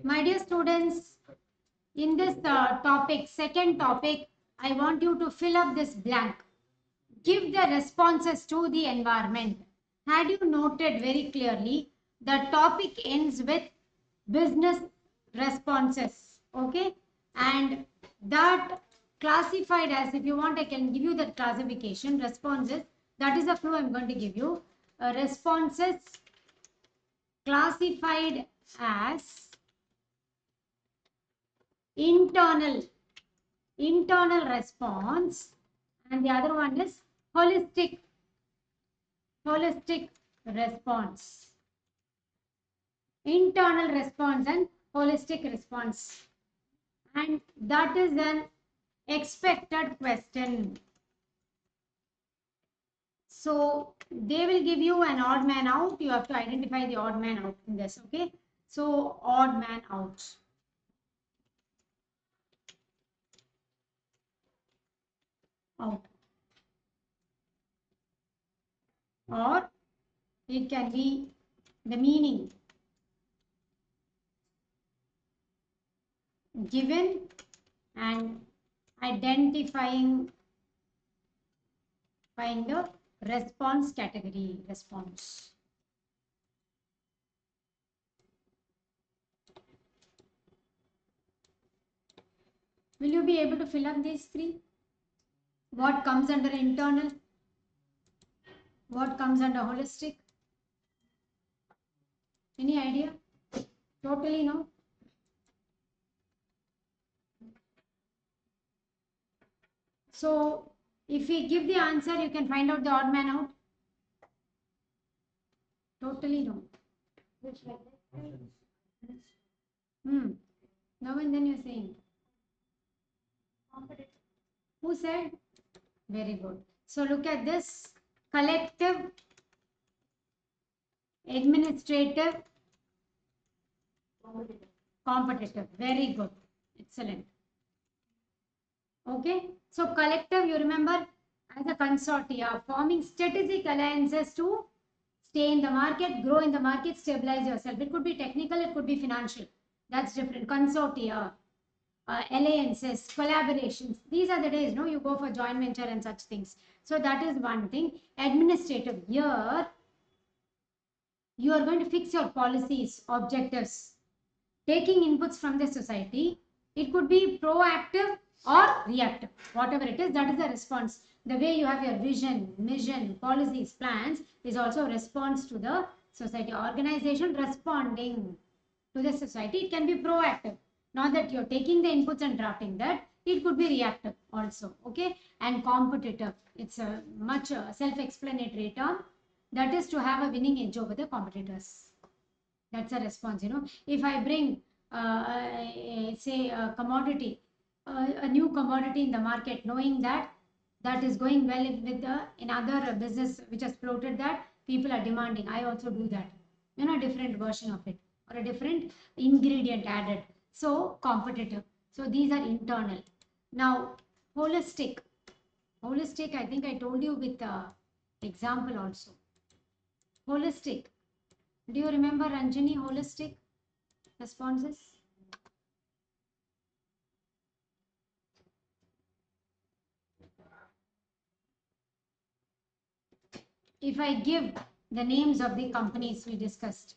My dear students, in this topic, second topic, I want you to fill up this blank. Give the responses to the environment. Had you noted very clearly, the topic ends with business responses. Okay, and that classified as, if you want, I can give you that classification. Responses, that is the clue I'm going to give you. Responses classified as internal response, and the other one is holistic response. Internal response and holistic response, and that is an expected question. So they will give you an odd man out. You have to identify the odd man out in this. Okay, so odd man out. Or it can be the meaning given and identifying the response category. Response. Will you be able to fill up these three? What comes under internal? What comes under holistic? Any idea? Totally no? So if we give the answer, you can find out the odd man out. Totally no. Now and then you're saying. Who said? Very good. So look at this. Collective, administrative, competitive. Very good. Excellent. Okay. So collective, you remember, as a consortia, forming strategic alliances to stay in the market, grow in the market, stabilize yourself. It could be technical, it could be financial. That's different. Consortia, alliances, collaborations. These are the days, no, you go for joint venture and such things. So that is one thing. Administrative, here you are going to fix your policies, objectives, taking inputs from the society. It could be proactive or reactive. Whatever it is, that is the response. The way you have your vision, mission, policies, plans is also a response to the society. Organization responding to the society. It can be proactive. Not that you're taking the inputs and drafting that. It could be reactive also. Okay. And competitive. It's a much self-explanatory term. That is to have a winning edge over the competitors. That's a response. If I bring say a commodity, a new commodity in the market, knowing that is going well with another business which has floated, that people are demanding, I also do that, a different version of it or a different ingredient added. So competitive. So these are internal. Now holistic. I think I told you with example also. Holistic. Do you remember, Ranjani, holistic responses? If I give the names of the companies we discussed.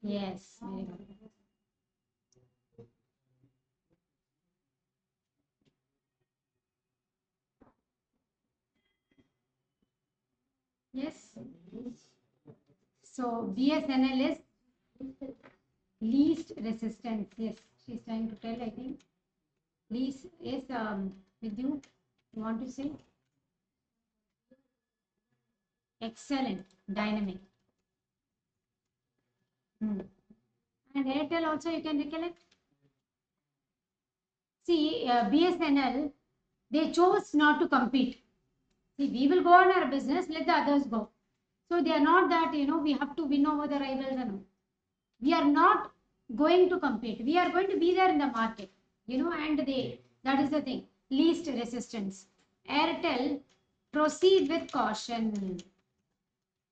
Yes, very good. Yes. So BSNL is least resistance. Yes, she's trying to tell, I think. Least is with you. You want to say? Excellent. Dynamic. And Airtel also you can recollect. See, BSNL, they chose not to compete. See, we will go on our business, let the others go. So they are not that, we have to win over the rivals and all. We are not going to compete. We are going to be there in the market, and that is the thing. Least resistance. Airtel, proceed with caution.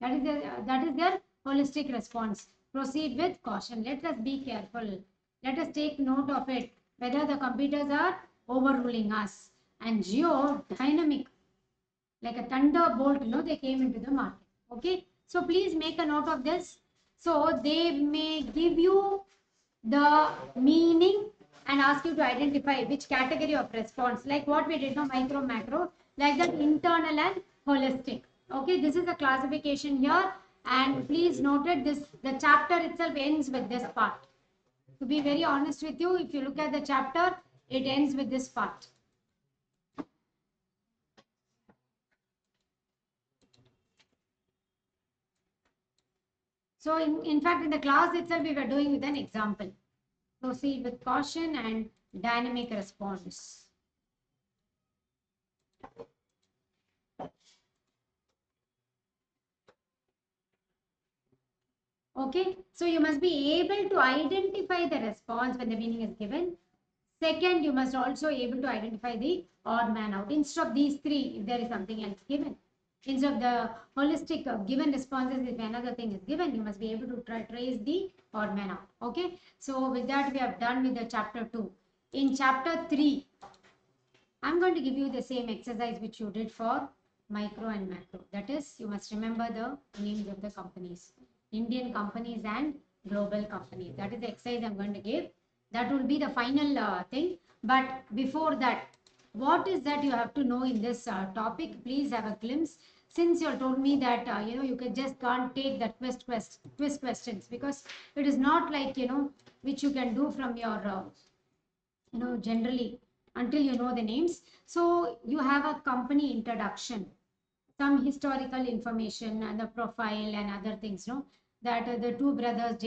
That is their holistic response. Proceed with caution. Let us be careful. Let us take note of it, whether the computers are overruling us. And Geo, dynamic, like a thunderbolt, they came into the market. Okay, so please make a note of this. So they may give you the meaning and ask you to identify which category of response, like what we did, micro, macro, like that, internal and holistic. Okay, this is a classification here, and please note it, the chapter itself ends with this part. To be very honest with you, if you look at the chapter, it ends with this part. So in fact, in the class itself, we were doing with an example. Proceed with caution and dynamic response. Okay, so you must be able to identify the response when the meaning is given. Second, you must also be able to identify the odd man out. Instead of these three, if there is something else given. Instead of the holistic given responses, if another thing is given, you must be able to trace the odd man out. Okay, so with that, we have done with the chapter 2. In chapter 3, I'm going to give you the same exercise which you did for micro and macro. That is, you must remember the names of the companies. Indian companies and global companies. That is the exercise I'm going to give. That will be the final thing. But before that, what is that you have to know in this topic? Please have a glimpse. Since you told me that you can just can't take that quiz questions, because it is not like which you can do from your generally until you know the names. So you have a company introduction, some historical information and the profile and other things, that the two brothers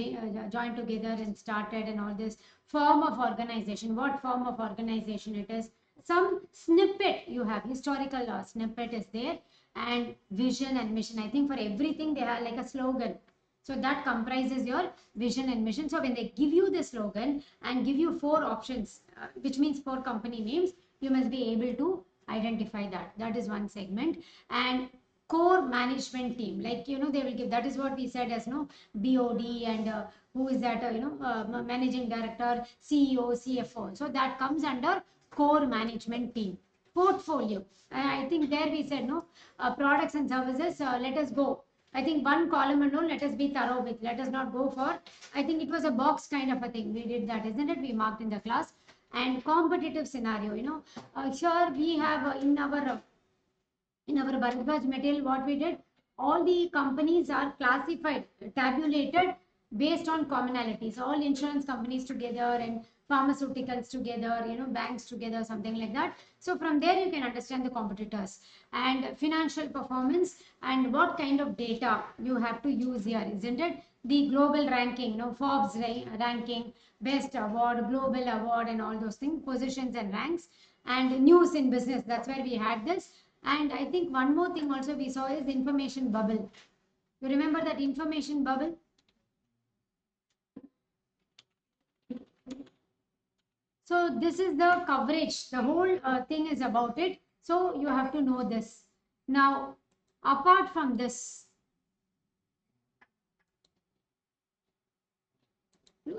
joined together and started, and all this form of organization, what form of organization it is, some snippet you have, historical snippet is there, and vision and mission. I think for everything they have like a slogan. So that comprises your vision and mission. So when they give you the slogan and give you 4 options, which means 4 company names, you must be able to identify that. That is one segment. And core management team, like they will give, that is what we said as BOD, and who is that managing director, CEO, CFO. So that comes under core management team. Portfolio, I think there we said products and services, let us go, I think one column alone, let us be thorough with, let us not go for, I think it was a box kind of a thing, we did that, isn't it? We marked in the class. And competitive scenario, here we have in our Bharadwaj material, what we did, all the companies are classified, tabulated based on commonalities. All insurance companies together and pharmaceuticals together, banks together, something like that. So from there you can understand the competitors and financial performance and what kind of data you have to use here, isn't it? The global ranking, Forbes ranking, best award, global award, and all those things, positions and ranks, and news in business. That's where we had this. And I think one more thing also we saw is information bubble. You remember that information bubble? So this is the coverage. The whole thing is about it. So you have to know this. Now, apart from this,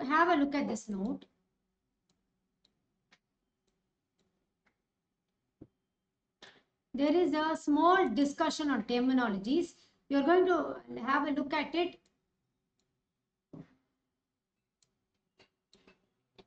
have a look at this note. There is a small discussion on terminologies. You're going to have a look at it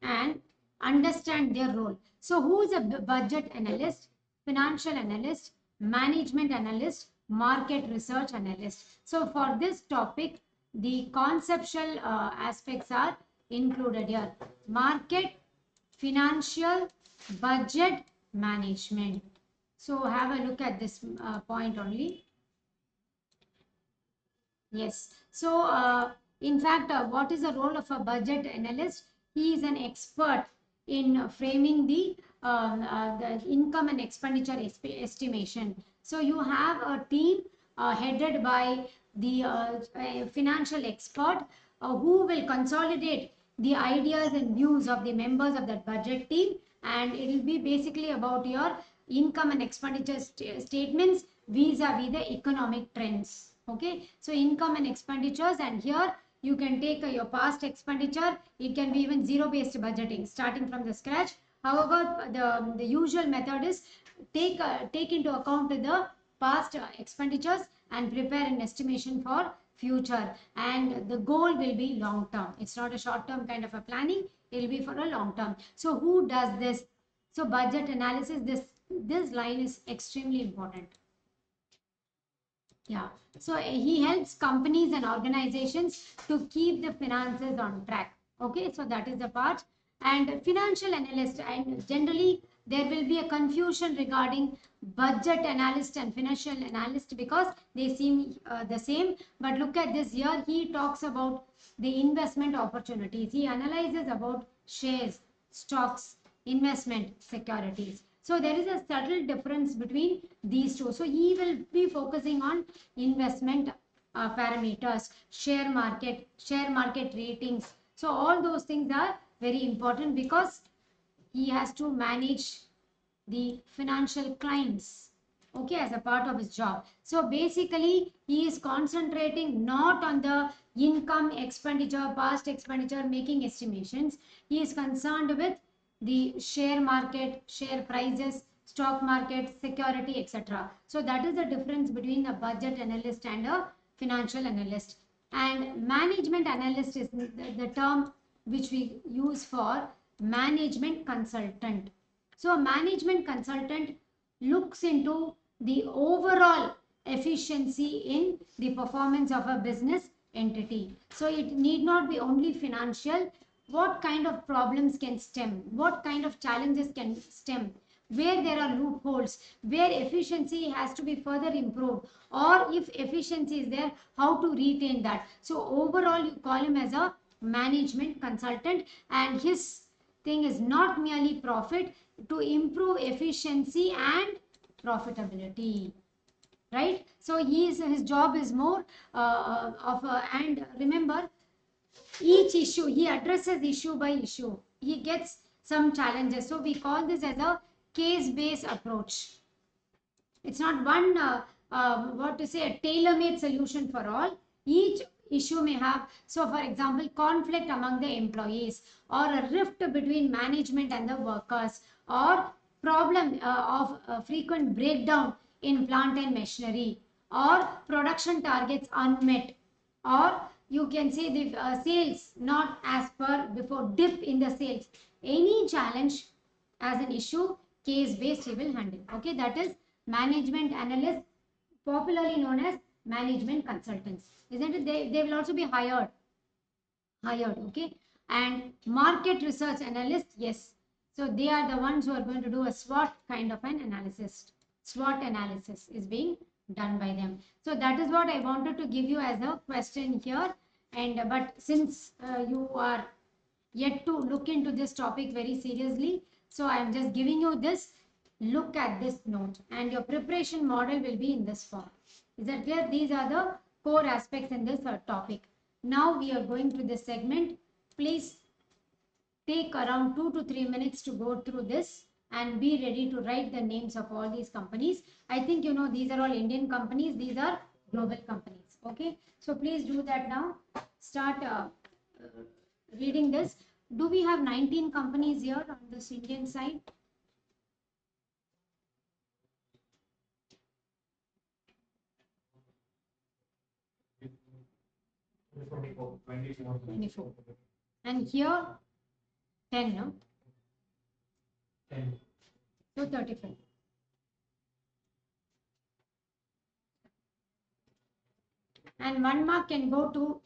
and understand their role. So who is a budget analyst, financial analyst, management analyst, market research analyst? So for this topic, the conceptual aspects are included here. Market, financial, budget, management. So have a look at this point only. Yes. So in fact, what is the role of a budget analyst? He is an expert in framing the income and expenditure estimation. So you have a team headed by the financial expert who will consolidate the ideas and views of the members of that budget team, and it will be basically about your income and expenditure statements vis-a-vis the economic trends. Okay, so income and expenditures, and here you can take your past expenditure. It can be even zero based budgeting, starting from the scratch. However, the usual method is take into account the past expenditures and prepare an estimation for future, and the goal will be long term. It's not a short term kind of a planning, it will be for a long term. So who does this? So budget analysis, this line is extremely important. Yeah, so he helps companies and organizations to keep the finances on track. Okay, so that is the part. And financial analyst, and generally there will be a confusion regarding budget analyst and financial analyst because they seem the same. But look at this here, he talks about the investment opportunities. He analyzes about shares, stocks, investment, securities. So there is a subtle difference between these two. So he will be focusing on investment parameters, share market ratings. So all those things are very important because he has to manage the financial clients, okay, as a part of his job. So basically he is concentrating not on the income, expenditure, past expenditure, making estimations. He is concerned with the share market, share prices, stock market, security, etc. So that is the difference between a budget analyst and a financial analyst. And management analyst is the term which we use for management consultant. So a management consultant looks into the overall efficiency in the performance of a business entity. So it need not be only financial. What kind of problems can stem? What kind of challenges can stem? Where there are loopholes, where efficiency has to be further improved, or if efficiency is there, how to retain that. So overall you call him as a management consultant, and his thing is not merely profit, to improve efficiency and profitability, right? So his job is more and remember, each issue he addresses issue by issue. He gets some challenges, so we call this as a case based approach. It's not one what to say, a tailor made solution for all. Each issue may have, so for example, conflict among the employees, or a rift between management and the workers, or problem of frequent breakdown in plant and machinery, or production targets unmet, or you can say the sales not as per before, dip in the sales. Any challenge as an issue, case based he will handle. Okay, that is management analyst, popularly known as management consultants, isn't it? They will also be hired. Okay, and market research analyst, yes, so they are the ones who are going to do a SWOT kind of an analysis. SWOT analysis is being done by them. So that is what I wanted to give you as a question here. And but since you are yet to look into this topic very seriously, so I am just giving you this. Look at this note, and your preparation model will be in this form. Is that clear? These are the core aspects in this topic. Now we are going to this segment. Please take around 2 to 3 minutes to go through this and be ready to write the names of all these companies. I think you know these are all Indian companies, these are global companies. Okay, so please do that now. Start reading this. Do we have 19 companies here on this Indian side? Twenty-four. And here 10, no? 10. So 34. And 1 mark can go to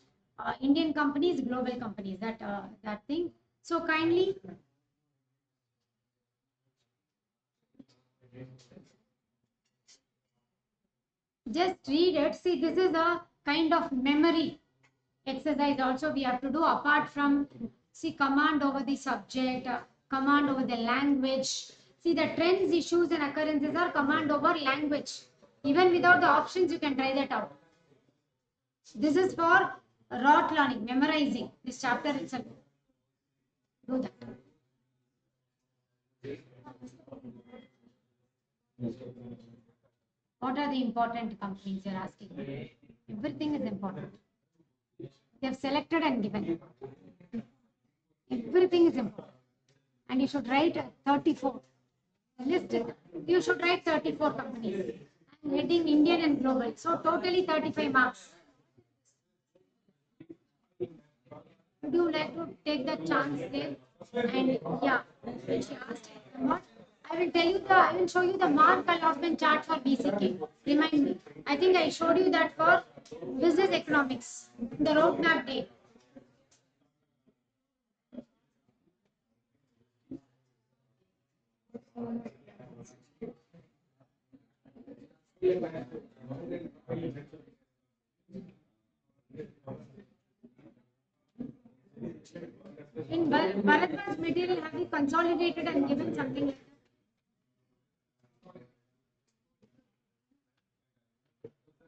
Indian companies, global companies, that thing. So kindly just read it. See, this is a kind of memory exercise also we have to do, apart from, see, command over the subject, command over the language. See, the trends, issues and occurrences are command over language. Even without the options, you can try that out. This is for rote learning, memorizing this chapter itself. Do that. What are the important companies you're asking? Everything is important. They have selected and given. Everything is important. And you should write 34. List, you should write 34 companies. I'm heading Indian and global. So totally 35 marks. Would you like to take the chance there? And yeah, when she asked what, I will show you the mark allotment chart for BCK. Remind me. I think I showed you that for business economics, the roadmap day. In Bharadwaj material, have you consolidated and given something like that?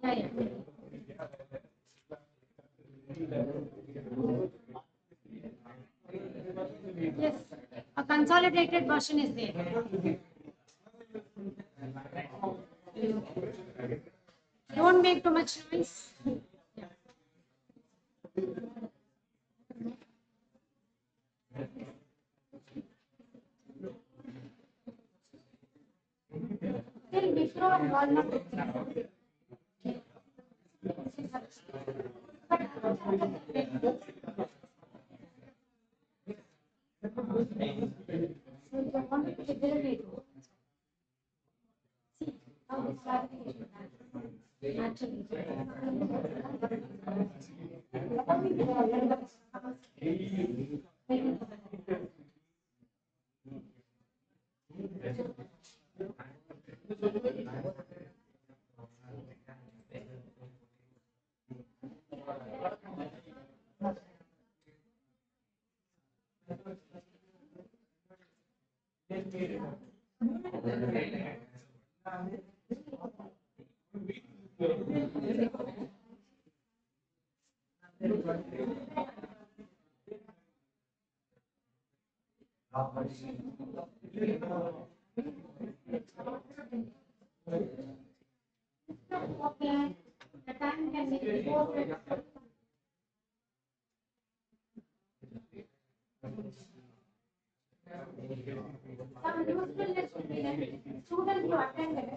Yeah, yeah. Yes, a consolidated version is there. Don't make too much noise. Till Wipro and Walmart. See how this clarification naturally. Okay, the time can be before. Some usefulness will be there. Students who attended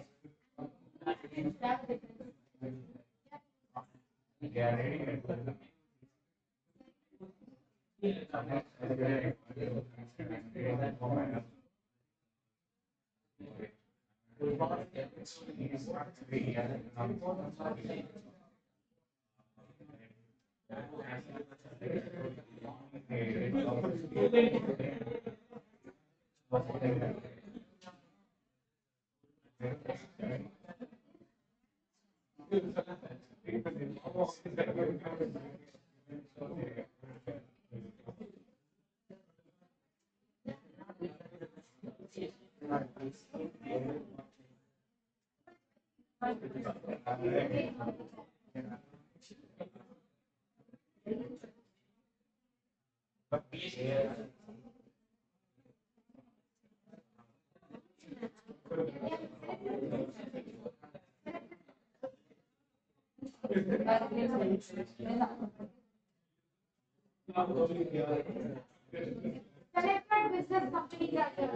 selected business companies are there.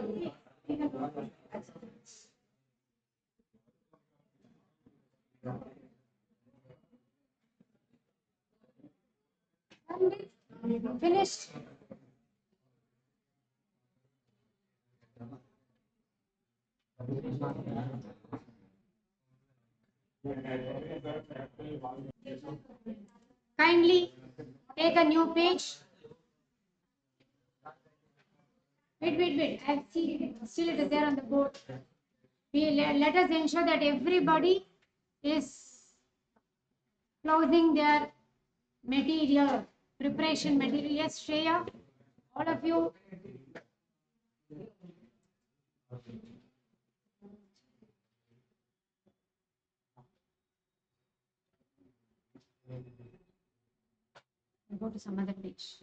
Finished. Kindly take a new page. Wait. I see still it is there on the board. Let us ensure that everybody is closing their material, preparation material. Yes, Shreya, all of you. Go to some other page.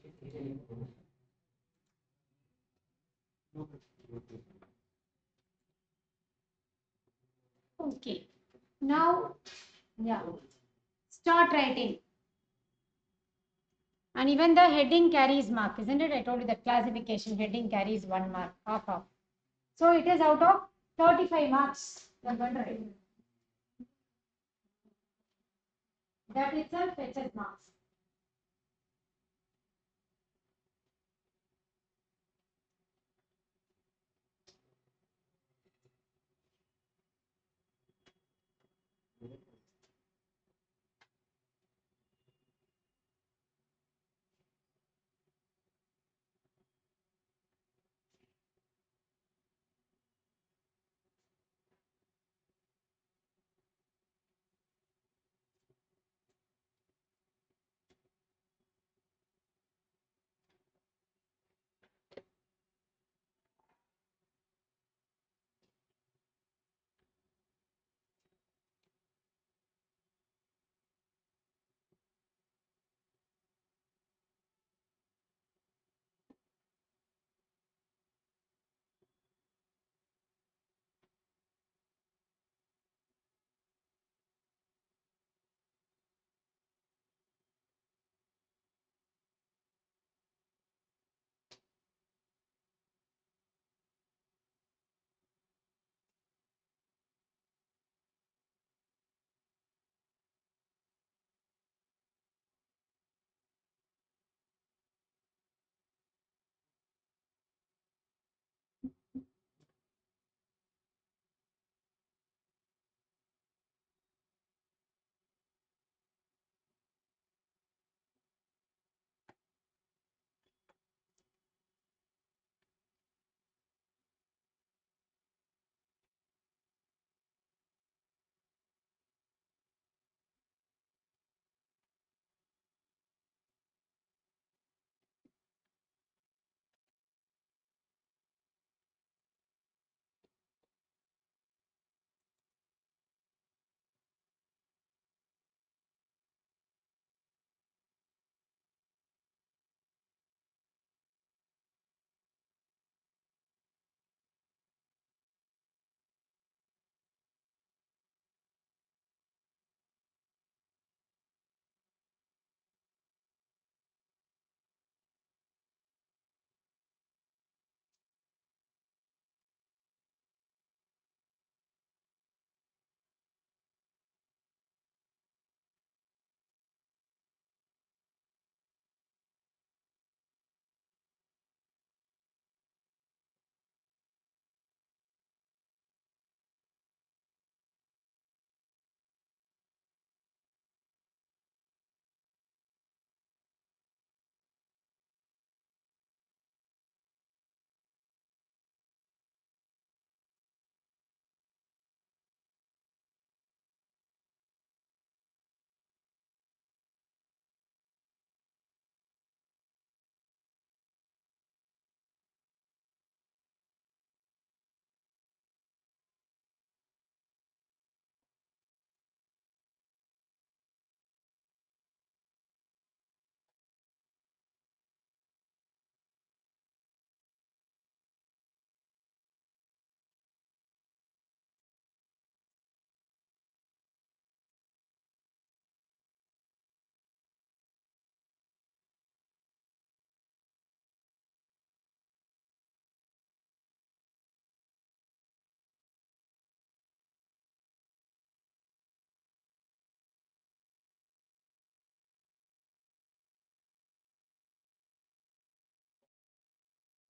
Okay. Now, yeah. Start writing. And even the heading carries mark, isn't it? I told you that classification heading carries 1 mark, half. So it is out of 35 marks. You're going to write. That itself fetches marks.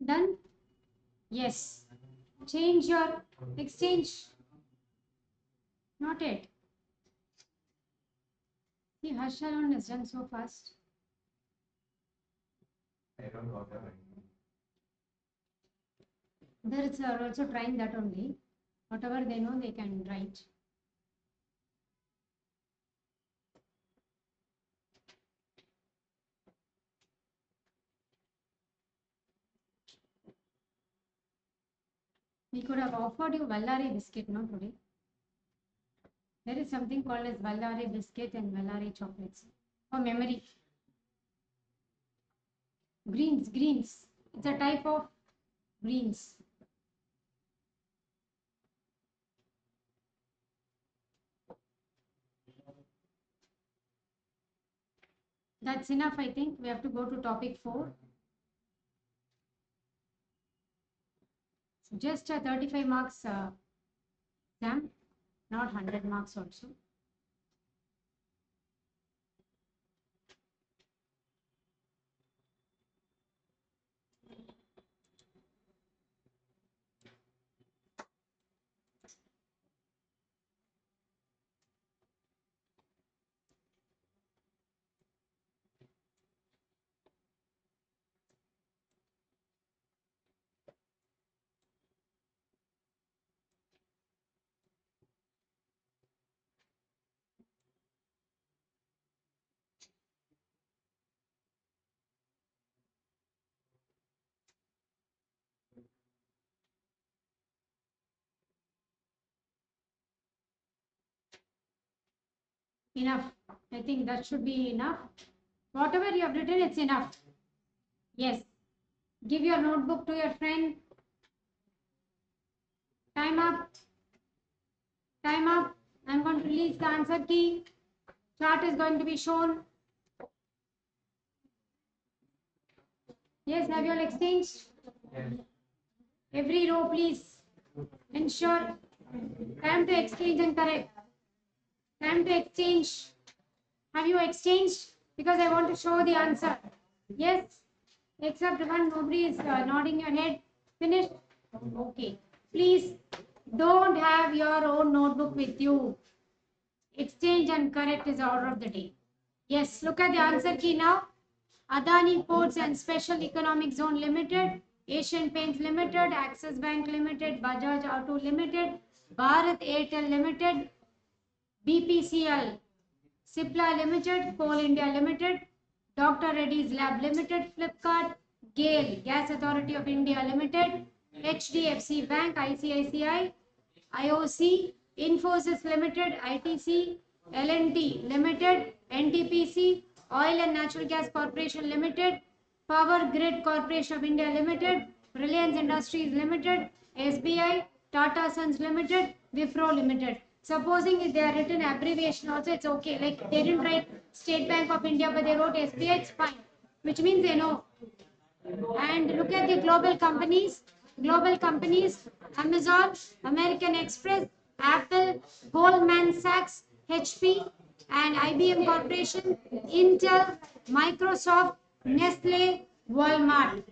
Done? Yes. Change your exchange. Not it. See, Harshalon is done so fast. Others are also trying that only. Whatever they know, they can write. We could have offered you Vallari biscuit, no, today. There is something called as Vallari biscuit and Vallari chocolates. For memory. Greens. It's a type of greens. That's enough, I think. We have to go to topic 4. So just a 35 marks exam, not 100 marks also. Enough. I think that should be enough. Whatever you have written, it's enough. Yes. Give your notebook to your friend. Time up. Time up. I'm going to release the answer key. Chart is going to be shown. Yes, have you all exchanged? Yes. Every row, please. Ensure. Time to exchange and correct. Time to exchange. Have you exchanged? Because I want to show the answer. Yes. Except one, nobody is nodding your head. Finished? Okay. Please don't have your own notebook with you. Exchange and correct is order of the day. Yes, look at the answer key now. Adani Ports and Special Economic Zone Limited, Asian Paints Limited, Axis Bank Limited, Bajaj Auto Limited, Bharat Airtel Limited, BPCL, Cipla Limited, Coal India Limited, Dr. Reddy's Lab Limited, Flipkart, GAIL, Gas Authority of India Limited, HDFC Bank, ICICI, IOC, Infosys Limited, ITC, L&T Limited, NTPC, Oil and Natural Gas Corporation Limited, Power Grid Corporation of India Limited, Reliance Industries Limited, SBI, Tata Sons Limited, Wipro Limited. Supposing if they are written abbreviation also, it's okay. Like they didn't write State Bank of India, but they wrote SBI, it's fine. Which means they know. And look at the global companies. Global companies, Amazon, American Express, Apple, Goldman Sachs, HP, and IBM Corporation, Intel, Microsoft, Nestle, Walmart.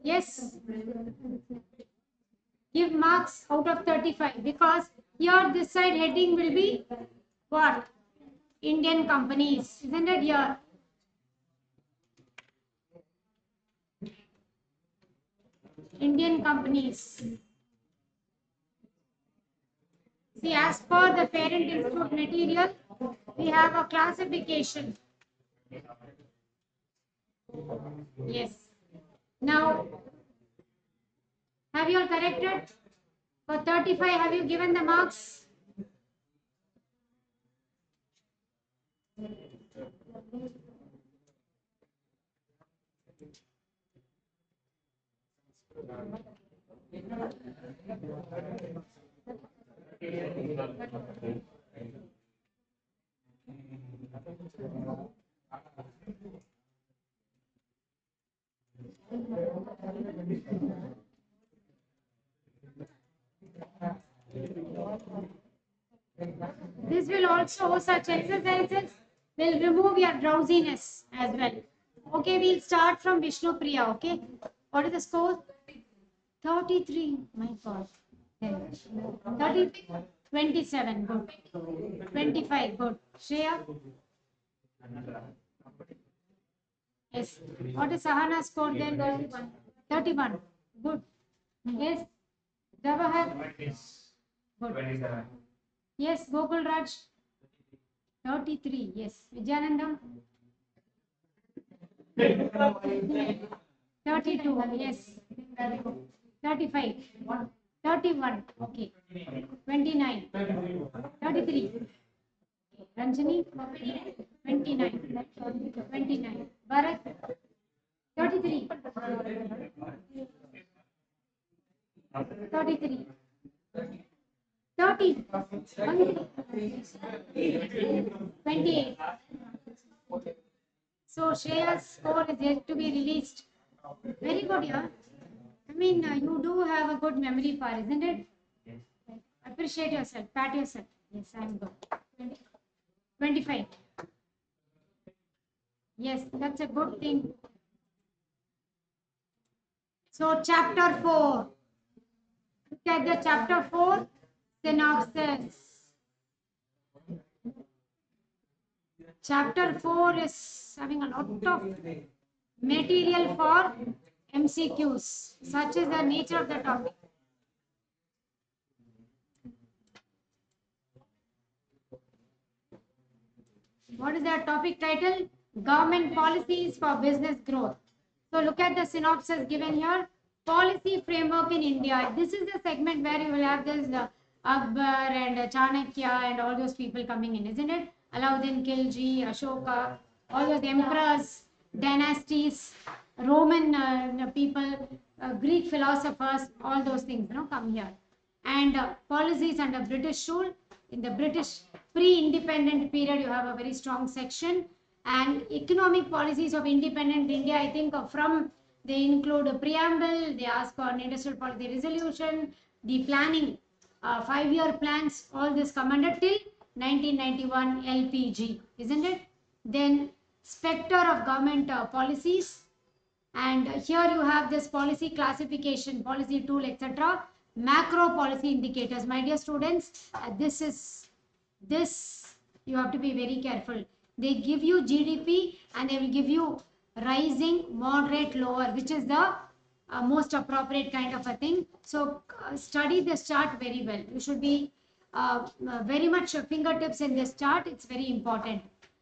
Yes. Give marks out of 35 because here this side heading will be what? Indian companies, isn't it here? Indian companies. See, as per the parent institute material, we have a classification. Yes. Now, have you all corrected? For 35, have you given the marks? This will also, such exercises will remove your drowsiness as well. Okay, we'll start from Vishnu Priya. Okay, what is the score? 33. My God. 30, 27. Good. 25. Good. Shreya? Yes. What is Sahana's score then? 31. 31. Good. Yes. Jawahar? Good. Yes. Gokul Raj? 33. Yes. Vijayanandam? 32. Yes. 35. 31. Okay. 29. 33. Ranjani? 29. 29. Bharat? 33. 33. 30. 28. So Shreya's score is yet to be released. Very good, yeah. I mean, you do have a good memory power, isn't it? Appreciate yourself. Pat yourself. Yes, I'm good. 25. Yes, that's a good thing. So, chapter 4. Look at the chapter 4 synopsis. Chapter 4 is having a lot of material for MCQs. Such is the nature of the topic. What is the topic title? Government policies for business growth. So look at the synopsis given here. Policy framework in India. This is the segment where you will have this Akbar and Chanakya and all those people coming in, isn't it? Alauddin Khilji, Ashoka, all those emperors, dynasties, Roman people, Greek philosophers, all those things, come here. And policies under British rule. In the British pre-independent period, you have a very strong section. And economic policies of independent India, I think they include a preamble, they ask for an industrial policy resolution, the planning, 5-year plans, all this come under till 1991 LPG, isn't it? Then specter of government policies, and here you have this policy classification, policy tool, etc. Macro policy indicators. My dear students, this you have to be very careful. They give you GDP and they will give you rising, moderate, lower, which is the most appropriate kind of a thing. So study this chart very well. You should be very much fingertips in this chart. It's very important.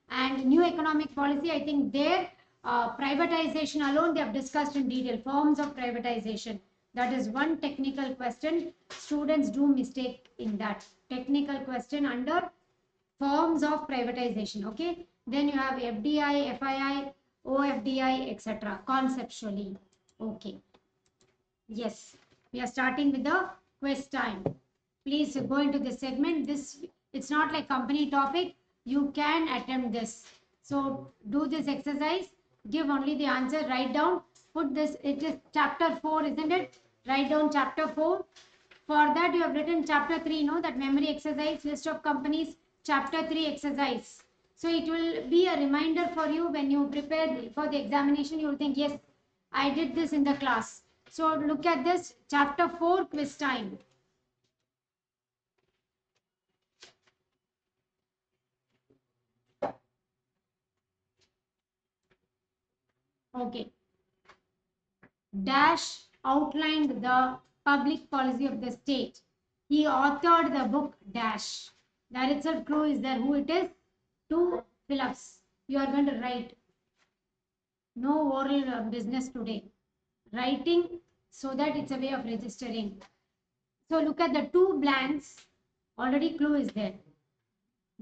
And new economic policy, I think there privatization alone they have discussed in detail. Forms of privatization. That is one technical question. Students do mistake in that. Technical question under forms of privatization. Okay. Then you have FDI, FII, OFDI, etc. Conceptually. Okay. Yes. We are starting with the quiz time. Please go into this segment. It's not like company topic. You can attempt this. So do this exercise. Give only the answer. Write down. Put this. It is chapter 4, isn't it? Write down chapter 4. For that you have written chapter 3. No, that memory exercise, list of companies, chapter 3 exercise. So it will be a reminder for you when you prepare for the examination. You will think, yes, I did this in the class. So look at this chapter 4 quiz time. Okay. Dash outlined the public policy of the state. He authored the book Dash. That itself clue is there who it is. 2 fill-ups. You are going to write. No oral business today. Writing so that it's a way of registering. So look at the 2 blanks. Already clue is there.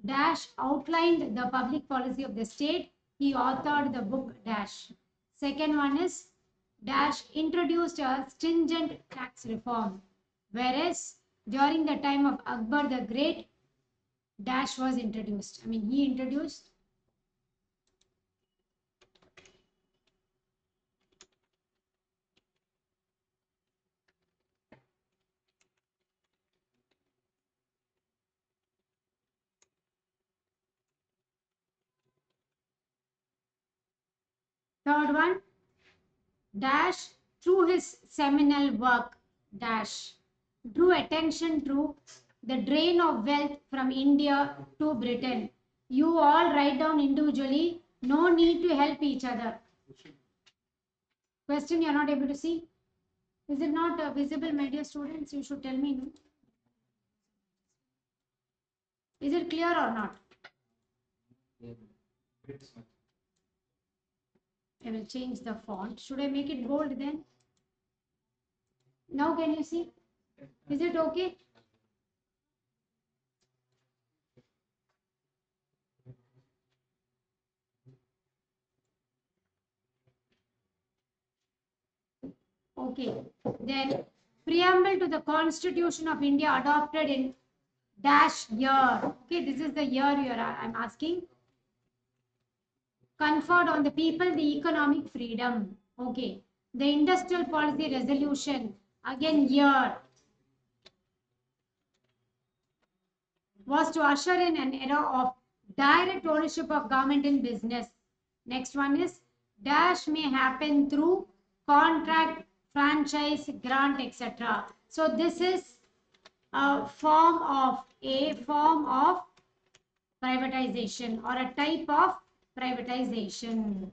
Dash outlined the public policy of the state. He authored the book Dash. Second one is Dash introduced a stringent tax reform. Whereas during the time of Akbar the Great, Dash was introduced. I mean, he introduced. Third one, Dash through his seminal work, Dash drew attention to the drain of wealth from India to Britain. You all write down individually. No need to help each other. Question you are not able to see? Is it not visible, my dear students? You should tell me. No? Is it clear or not? I will change the font. Should I make it bold then? Now can you see? Is it okay? Okay. Then preamble to the Constitution of India adopted in dash year. Okay, this is the year I'm asking. Conferred on the people the economic freedom. Okay. The industrial policy resolution. Again, year. Was to usher in an era of direct ownership of government in business. Next one is dash may happen through contract, franchise, grant, etc. So this is a form of privatization or a type of privatization.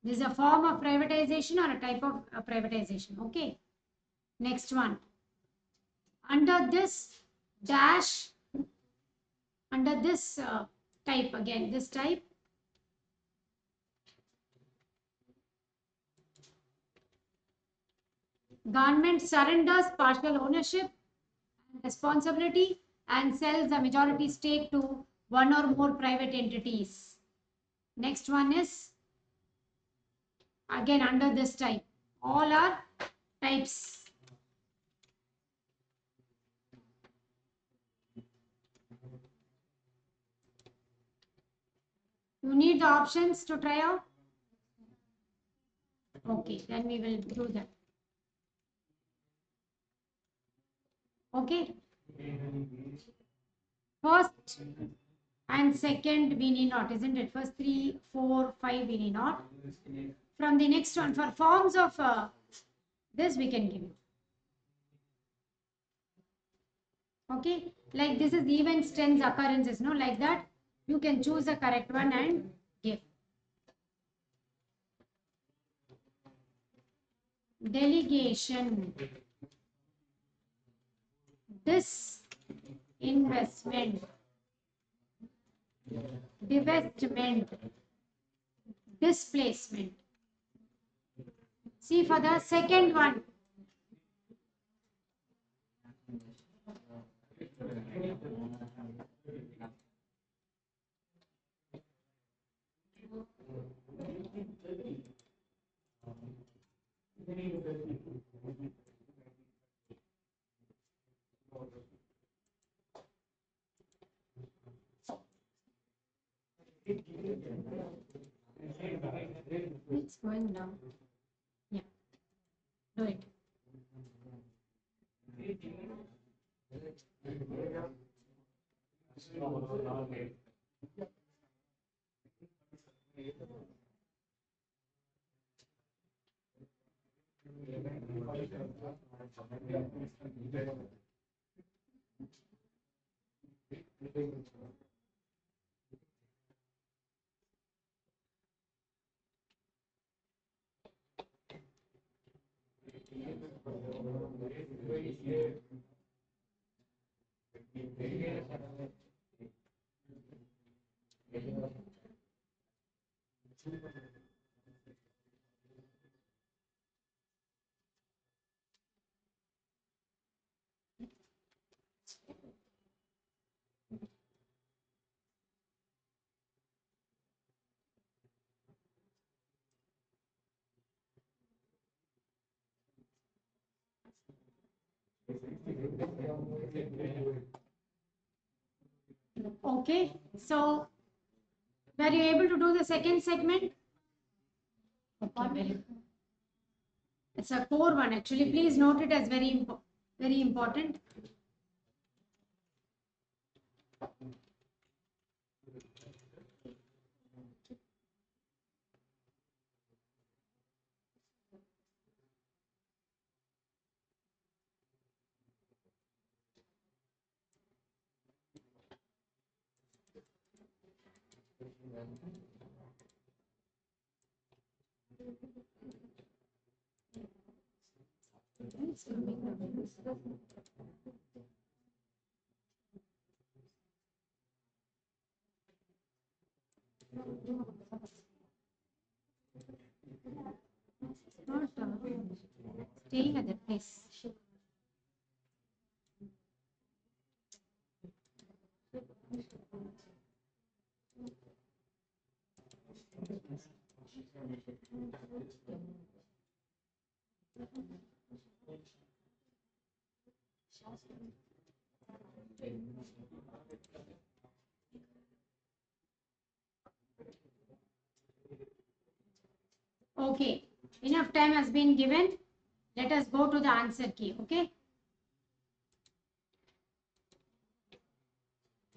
This is a form of privatization or a type of privatization. Okay. Next one. Under this dash, under this type, again this type, government surrenders partial ownership and responsibility and sells a majority stake to one or more private entities. Next one is again under this type. All are types. You need the options to try out? Okay, then we will do that. Okay. First and second we need not, isn't it? First 3, 4, 5 we need not. From the next one, for forms of this we can give you. Okay, like this is events, tense, occurrences, no, like that. You can choose the correct one and give. Delegation, disinvestment, divestment, displacement. See for the second one. It's going down. Yeah, do it. Okay, so were you able to do the second segment? Okay, very good. It's a core one actually. Please note it as very important. It's coming down. Not staying at that place. Okay, enough time has been given. Let us go to the answer key. Okay.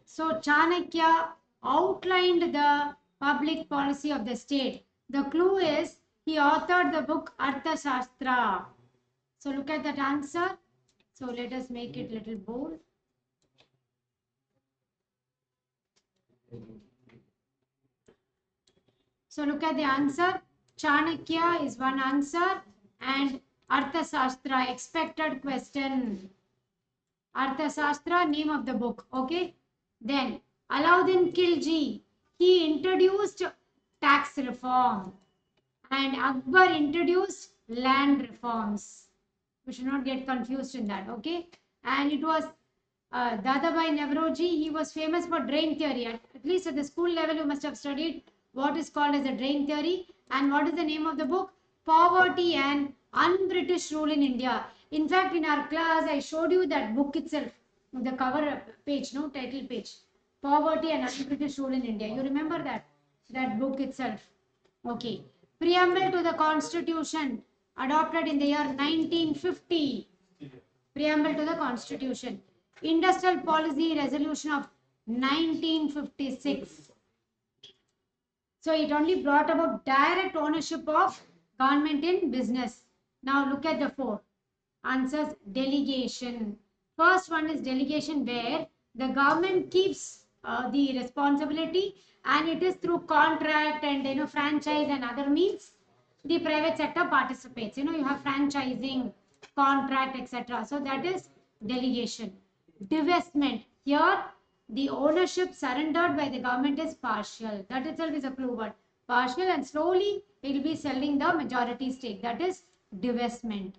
So Chanakya outlined the public policy of the state. The clue is he authored the book Arthashastra. So look at that answer. So let us make it little bold. So look at the answer. Chanakya is one answer and Arthashastra, expected question. Arthashastra, name of the book. Okay. Then Alauddin Khilji, he introduced tax reform and Akbar introduced land reforms. We should not get confused in that. Okay. And it was Dadabhai Navroji, he was famous for drain theory. At least at the school level, you must have studied what is called as a drain theory. And what is the name of the book? Poverty and Un-British Rule in India. In fact, in our class, I showed you that book itself, the cover page, no title page. Poverty and Un-British Rule in India. You remember that book itself. Okay. Preamble to the Constitution adopted in the year 1950. Preamble to the Constitution. Industrial Policy Resolution of 1956. So it only brought about direct ownership of government in business. Now look at the four answers. Delegation. First one is delegation, where the government keeps the responsibility, and it is through contract and franchise and other means the private sector participates. You have franchising, contract, etc. So that is delegation. Divestment. Here the ownership surrendered by the government is partial. That itself is a clue word. Partial, and slowly it will be selling the majority stake. That is divestment.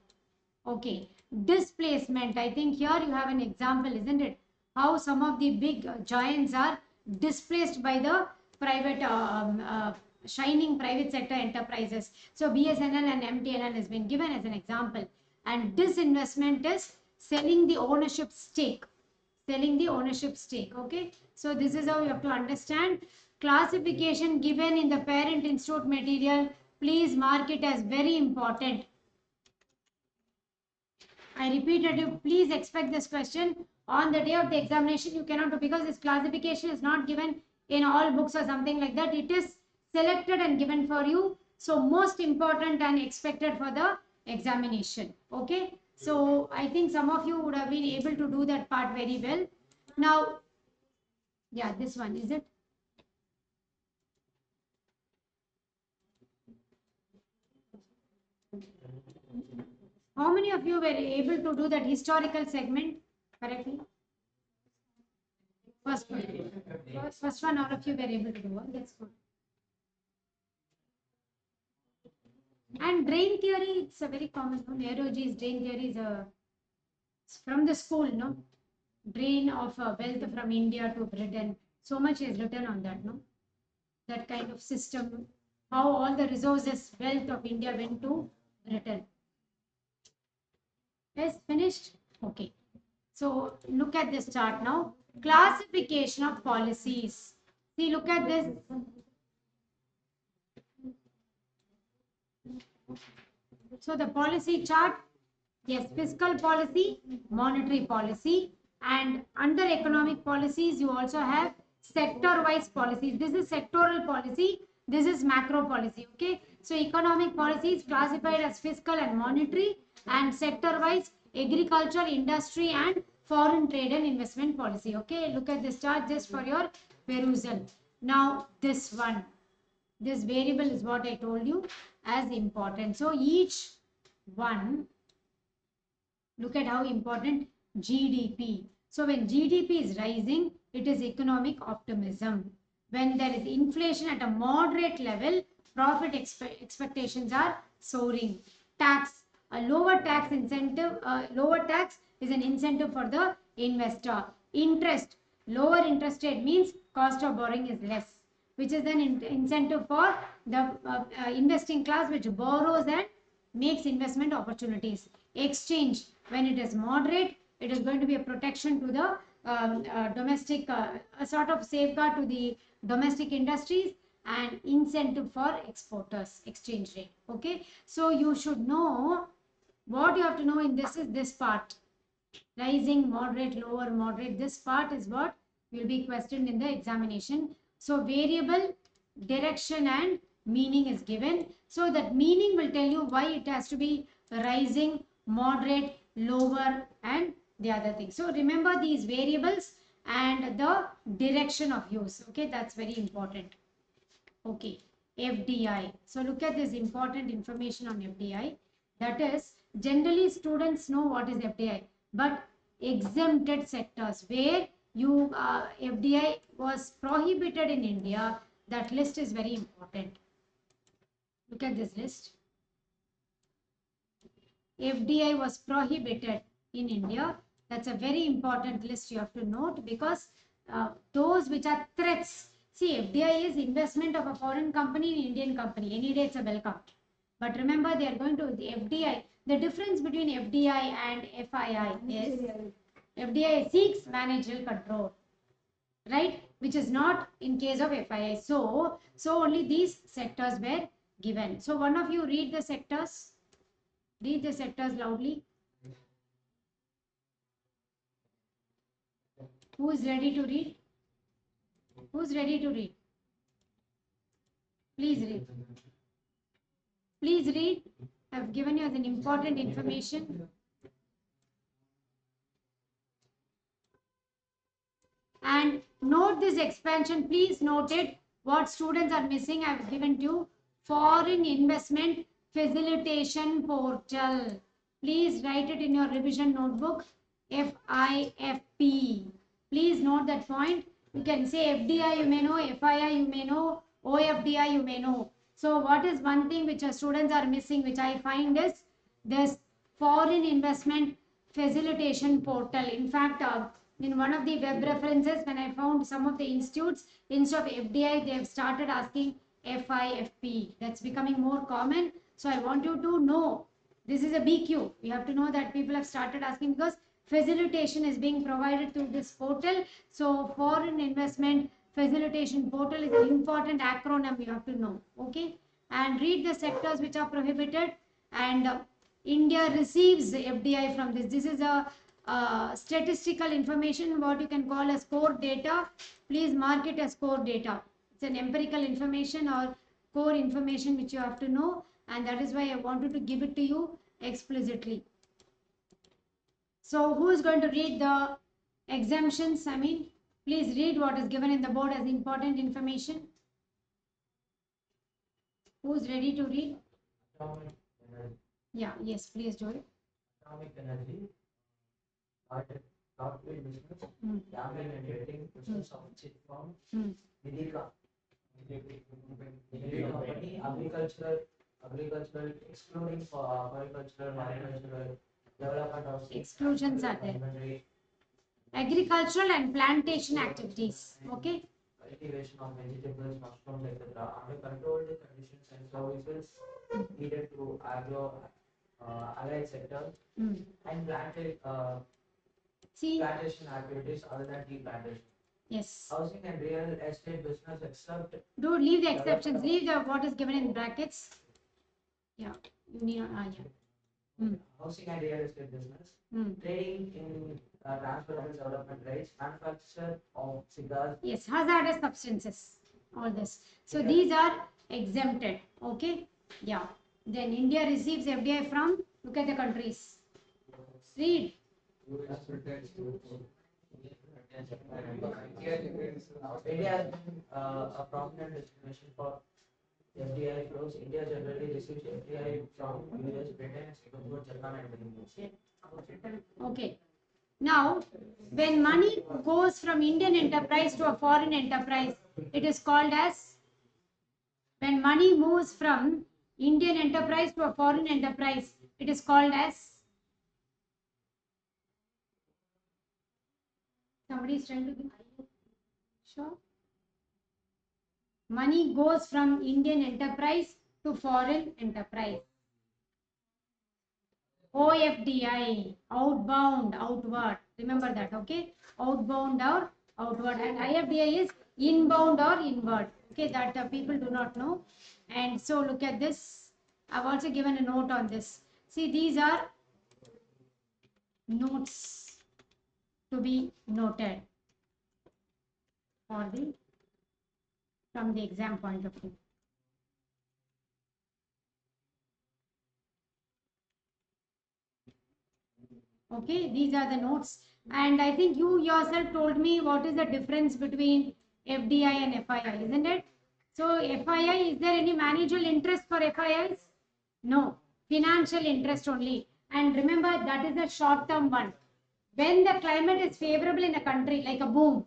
Okay. Displacement. I think here you have an example, isn't it? How some of the big giants are displaced by the private shining private sector enterprises. So BSNL and MTNL has been given as an example. And disinvestment is selling the ownership stake. Selling the ownership stake. Okay. So this is how you have to understand. Classification given in the parent institute material. Please mark it as very important. I repeated you, please expect this question on the day of the examination. You cannot do, because this classification is not given in all books or something like that. It is selected and given for you. So most important and expected for the examination. Okay. So I think some of you would have been able to do that part very well. Now, yeah, this one, is it? How many of you were able to do that historical segment correctly? First one, all of you were able to do. That's good. And drain theory, it's a very common one. Nehruji's drain theory is from the school, no? Drain of wealth from India to Britain. So much is written on that, no? That kind of system, how all the resources, wealth of India went to Britain. Yes, finished? Okay. So look at this chart now. Classification of policies. See, look at this. So the policy chart, yes, fiscal policy, monetary policy, and under economic policies, you also have sector-wise policies. This is sectoral policy. This is macro policy. Okay. So economic policy is classified as fiscal and monetary, and sector-wise, agriculture, industry, and foreign trade and investment policy. Okay. Look at this chart just for your perusal. Now this one. This variable is what I told you as important. So each one, look at how important GDP. So when GDP is rising, it is economic optimism. When there is inflation at a moderate level, profit expectations are soaring. Tax, a lower tax incentive, lower tax is an incentive for the investor. Interest, lower interest rate means cost of borrowing is less, which is an incentive for the investing class, which borrows and makes investment opportunities. Exchange, when it is moderate, it is going to be a protection to the domestic, a sort of safeguard to the domestic industries and incentive for exporters, exchange rate. Okay, so you should know what you have to know in this is this part. Rising, moderate, lower, moderate. This part is what will be questioned in the examination. So variable, direction and meaning is given. So that meaning will tell you why it has to be rising, moderate, lower and the other thing. So remember these variables and the direction of use. Okay, that's very important. Okay, FDI. So look at this important information on FDI. That is, generally students know what is FDI, but exempted sectors where you FDI was prohibited in India, that list is very important. Look at this list. FDI was prohibited in India. That's a very important list you have to note, because those which are threats. See, FDI is investment of a foreign company in Indian company. Any day it's a welcome. But remember, they are going to the FDI. The difference between FDI and FII is FDI seeks managerial control, right? Which is not in case of FII. So only these sectors were given. So one of you read the sectors. Read the sectors loudly. Who is ready to read? Who's ready to read? Please read. Please read. I've given you as an important information. And note this expansion. Please note it. What students are missing, I've given to you. Foreign Investment Facilitation Portal. Please write it in your revision notebook. FIFP. Please note that point. You can say FDI, you may know, FII, you may know, OFDI, you may know. So what is one thing which students are missing, which I find is this Foreign Investment Facilitation Portal. In fact, in one of the web references, when I found some of the institutes, instead of FDI, they have started asking FIFP. That's becoming more common. So I want you to know, this is a BQ. You have to know that people have started asking because facilitation is being provided through this portal. So Foreign Investment Facilitation Portal is an important acronym you have to know. Okay, and read the sectors which are prohibited, and India receives FDI from this. This is a statistical information, what you can call as core data. Please mark it as core data. It's an empirical information or core information which you have to know, and that is why I wanted to give it to you explicitly. So who is going to read the exemptions? I mean, please read what is given in the board as important information. Who's ready to read? Atomic energy. Yeah, yes, please do it. Atomic energy. Software business. Gambling and trading. Business of chip firm. Medica. Company. Agricultural, excluding for agricultural, agricultural. Development of Exclusions are there. Agricultural and plantation activities. Okay. Cultivation of vegetables, mushrooms, etc. Under controlled conditions and services needed to allied sector and plantation activities other than tea plantation. Yes. Housing and real estate business except. Do leave the exceptions. Leave the what is given in brackets. Yeah. You need. Yeah. Housing and real estate business. Trading in transferable development rights, manufacture of cigars. Yes, hazardous substances, all this. So these are exempted. Okay. Yeah. Then India receives FDI from, look at the countries. Read. India has been a prominent destination for FDI flows. India generally receives FDI from US, Britain, Singapore, Japan, and Indonesia. Okay. Now, when money goes from Indian enterprise to a foreign enterprise, it is called as, when money moves from Indian enterprise to a foreign enterprise, it is called as, somebody is trying to give, sure. Money goes from Indian enterprise to foreign enterprise. OFDI, outbound, outward. Remember that, okay? Outbound or outward. And IFDI is inbound or inward. Okay, that people do not know. And so look at this. I've also given a note on this. See, these are notes to be noted for the from the exam point of view. Okay, these are the notes. And I think you yourself told me what is the difference between FDI and FII, isn't it? So FII, is there any managerial interest for FIIs? No, financial interest only. And remember, that is the short-term one. When the climate is favorable in a country, like a boom,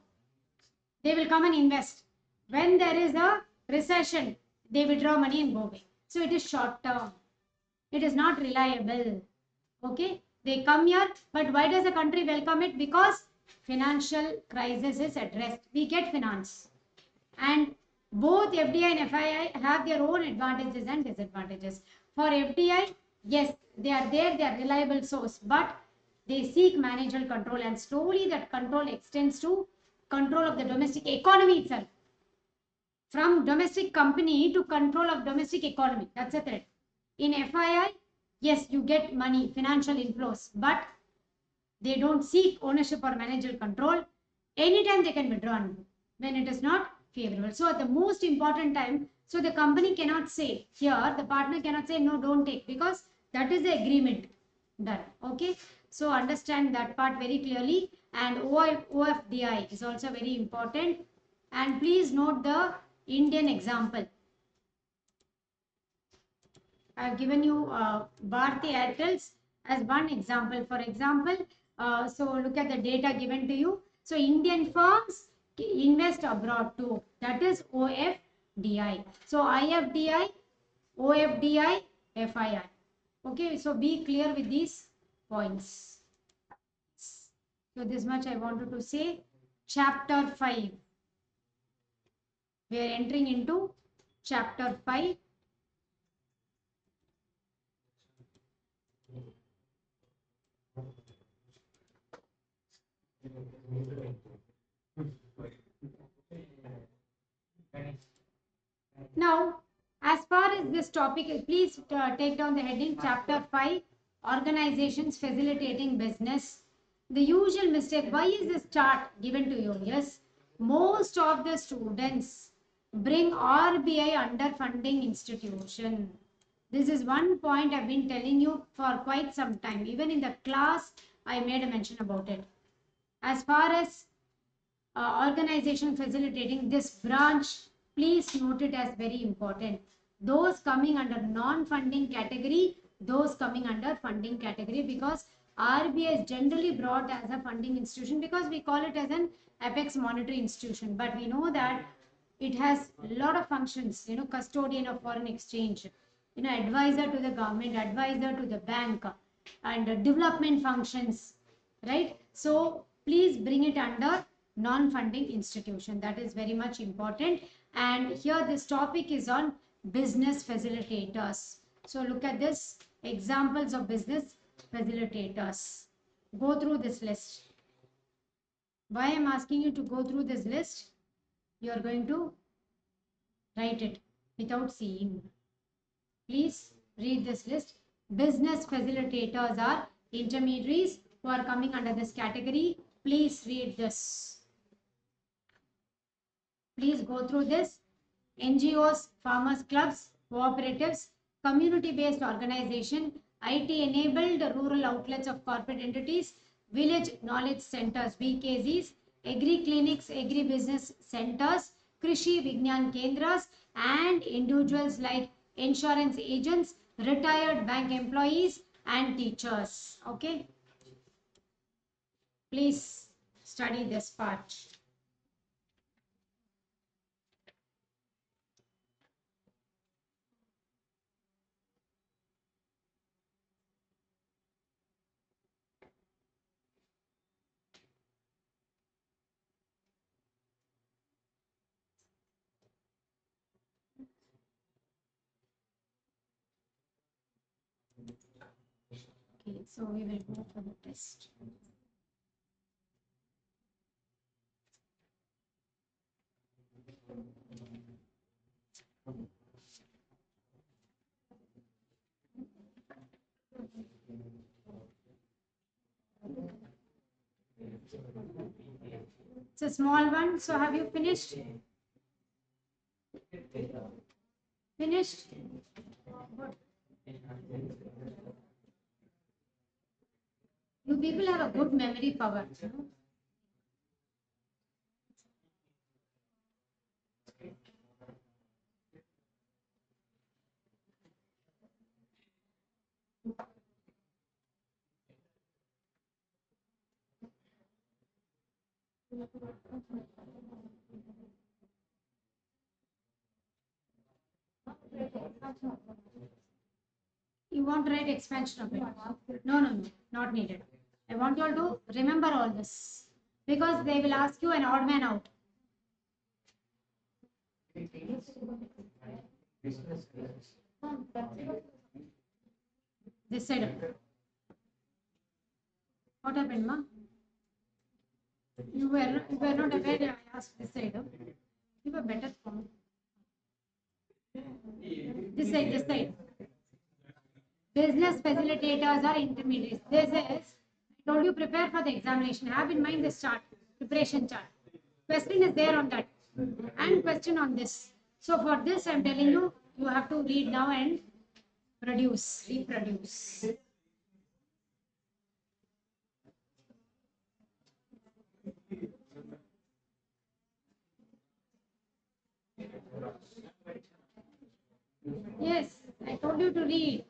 they will come and invest. When there is a recession, they withdraw money and go away. So it is short-term. It is not reliable. Okay, they come here, but why does the country welcome it? Because financial crisis is addressed. We get finance, and both FDI and FII have their own advantages and disadvantages. For FDI, yes, they are there, they are reliable source, but they seek managerial control, and slowly that control extends to control of the domestic economy itself. From domestic company to control of domestic economy. That's a threat. In FII, yes, you get money, financial inflows, but they don't seek ownership or managerial control. Anytime they can withdraw when it is not favorable. So at the most important time, so the company cannot say here, the partner cannot say no, don't take, because that is the agreement done. Okay, so understand that part very clearly. And OFDI is also very important. And please note the Indian example. I have given you Bharti Airtels as one example. For example, so look at the data given to you. So Indian firms invest abroad too. That is OFDI. So IFDI, OFDI, FII. Okay, so be clear with these points. So this much I wanted to say. Chapter 5. We are entering into chapter 5. Now, as far as this topic is, please take down the heading chapter 5, organizations facilitating business. The usual mistake, why is this chart given to you? Yes, most of the students bring RBI under funding institution. This is one point I've been telling you for quite some time. Even in the class, I made a mention about it. As far as organization facilitating this branch, please note it as very important. Those coming under non-funding category, those coming under funding category, because RBI is generally brought as a funding institution because we call it as an apex monetary institution. But we know that it has a lot of functions, custodian of foreign exchange, advisor to the government, advisor to the bank, and development functions, right? So please bring it under non-funding institution. That is very much important. And here this topic is on business facilitators. So look at this, examples of business facilitators. Go through this list. Why I'm asking you to go through this list? You are going to write it without seeing. Please read this list. Business facilitators are intermediaries who are coming under this category. Please read this. Please go through this. NGOs, farmers clubs, cooperatives, community-based organization, IT-enabled rural outlets of corporate entities, village knowledge centers, VKZs, agri-clinics, agri-business centers, Krishi Vignan Kendras, and individuals like insurance agents, retired bank employees, and teachers. Okay? Please study this part. Okay, so we will go for the test. It's a small one, so have you finished? Finished? Good. You people have a good memory power. You want to write expansion of it? No, no, no, not needed. I want you all to remember all this because they will ask you an odd man out. This side. What happened, ma? You were not aware. I asked this side. Give a better form. This side, this side. Business facilitators or intermediaries. This is, I told you prepare for the examination. Have in mind this chart, preparation chart. Question is there on that. And question on this. So for this, I'm telling you, you have to read now and reproduce. Yes, I told you to read.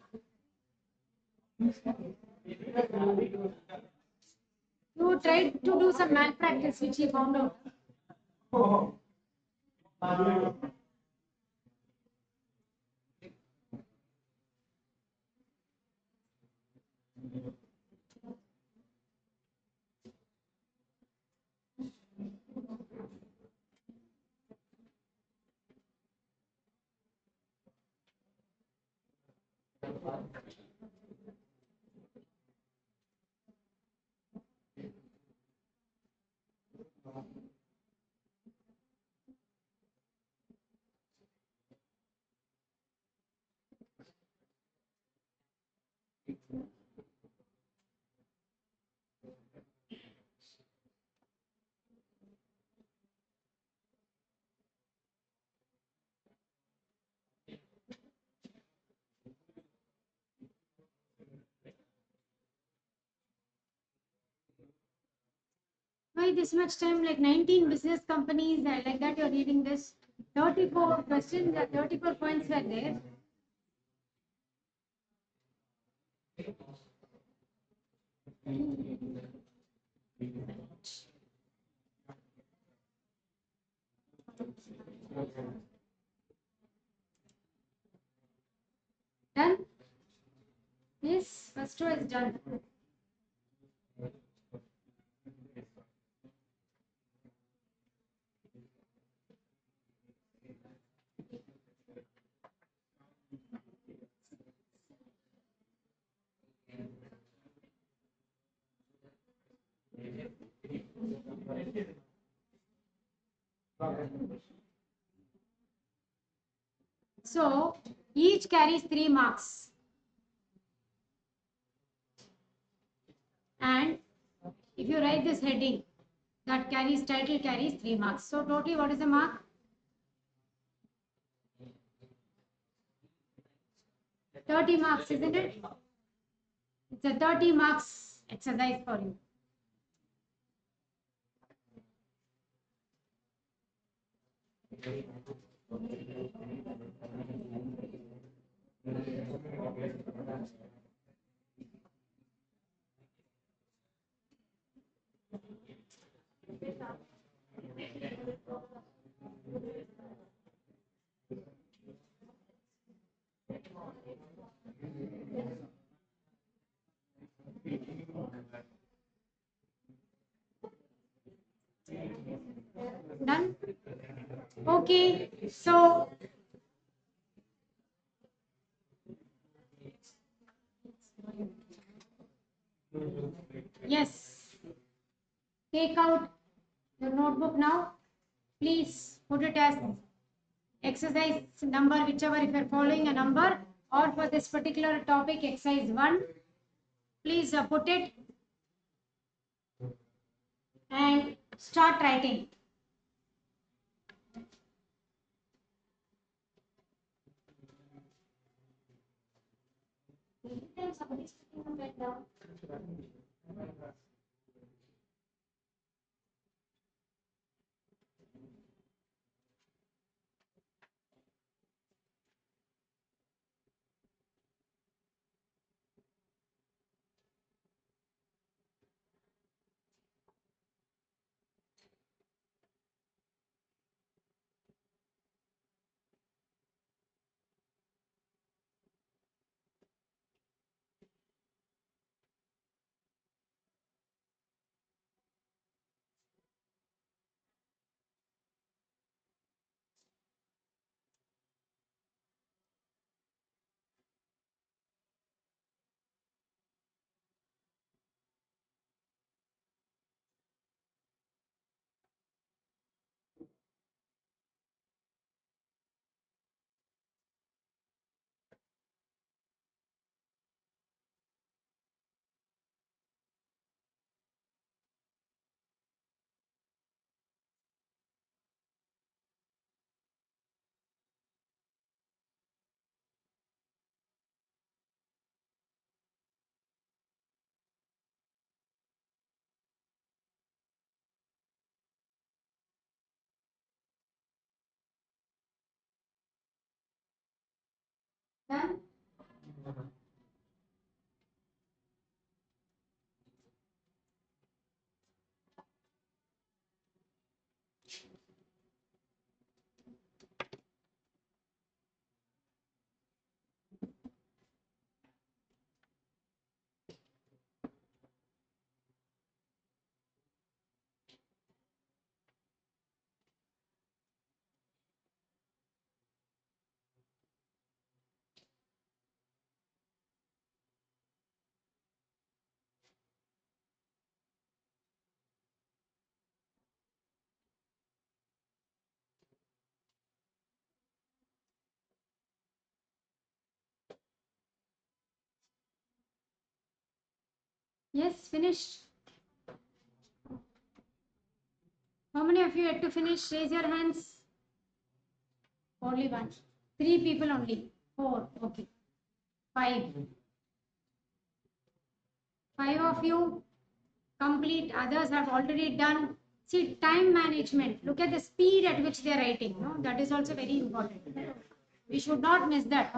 You tried to do some malpractice, which he found out. Why this much time? Like 19 business companies, like that you're reading this. 34 questions, 34 points were there. Done? Yes, first row is done. So each carries 3 marks. And if you write this heading, that carries title carries 3 marks. So totally what is the mark? 30 marks, isn't it? It's a 30 marks exercise for you. Done? Okay, so Take out your notebook now. Please put it as exercise number, whichever, if you're following a number, or for this particular topic, exercise 1. Please put it and start writing. Somebody's putting a pen down. Done? Yes, finished. How many of you had to finish? Raise your hands. Only one. 3 people only. 4. Okay. 5. 5 of you complete. Others have already done. See, time management. Look at the speed at which they are writing. No, that is also very important. We should not miss that.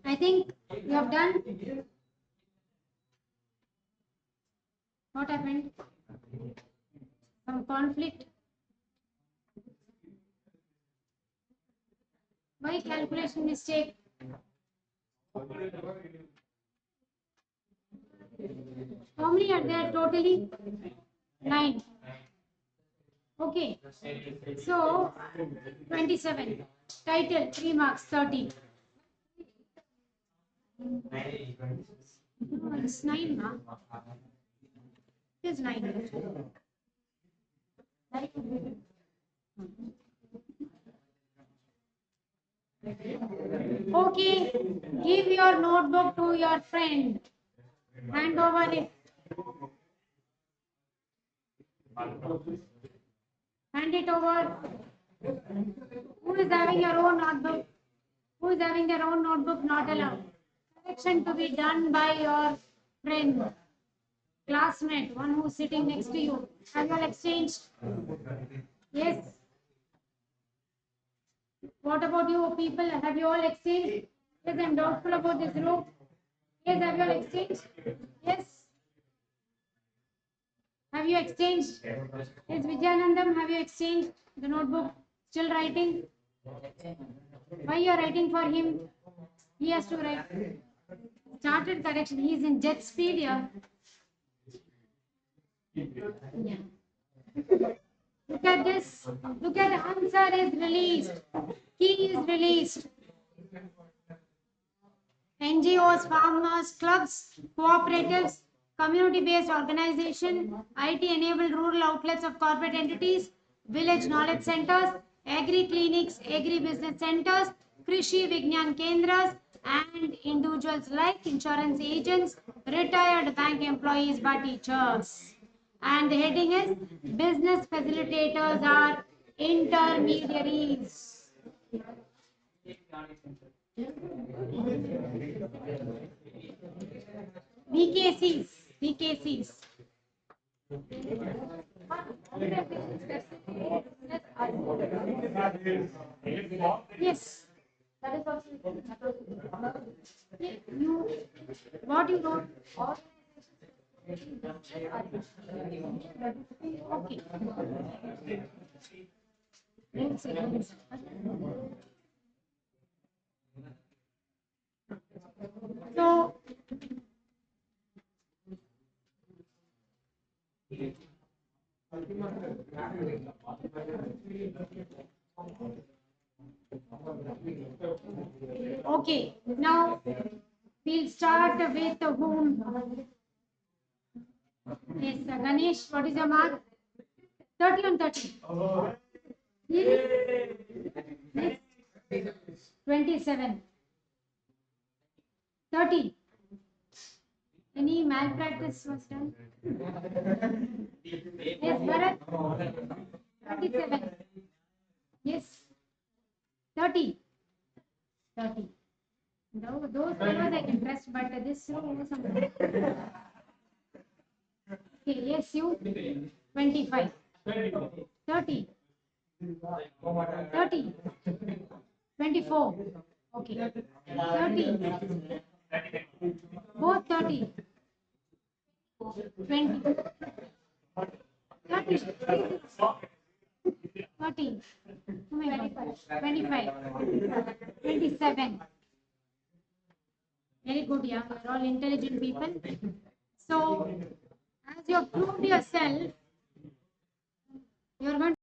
I think you have done. What happened? Some conflict. Why calculation mistake? How many are there totally? 9. Okay. So 27. Title 3 marks 30. No, it's 9, ma. It is 9. Okay, give your notebook to your friend. Hand over it. Hand it over. Who is having your own notebook? Who is having their own notebook? Not allowed. Correction to be done by your friend, classmate, one who is sitting next to you. Have you all exchanged? Yes. What about you people? Have you all exchanged? Yes, I'm doubtful about this group. Yes, have you all exchanged? Yes. Have you exchanged? Yes, Vijayanandam, have you exchanged the notebook? Still writing? Why you are writing for him? He has to write. Started correction. He is in jet speed here. Yeah. Look at this. Look at the answer is released. Key is released. NGOs, farmers, clubs, cooperatives, community-based organization, IT-enabled rural outlets of corporate entities, village knowledge centers, agri-clinics, agri-business centers, Krishi Vignan Kendras, and individuals like insurance agents, retired bank employees, but teachers. And the heading is business facilitators are intermediaries. VKCs, VKCs. Yes, that is also. You, what you wrote? Okay. Let's see. So, okay, now we'll start with whom? Yes, Ganesh, what is your mark? 30 on 30. Next, 27. 30. Any malpractice was done? Yes, Bharat. 37. Yes. 30. 30. Those numbers I can trust, but this row something. Okay, yes, you. 25. 30. 30. 24. Okay. 30. Both 30. 20. 30. 30. 25. 27. Very good, yeah. You're all intelligent people. So, as you have proved yourself, you're going to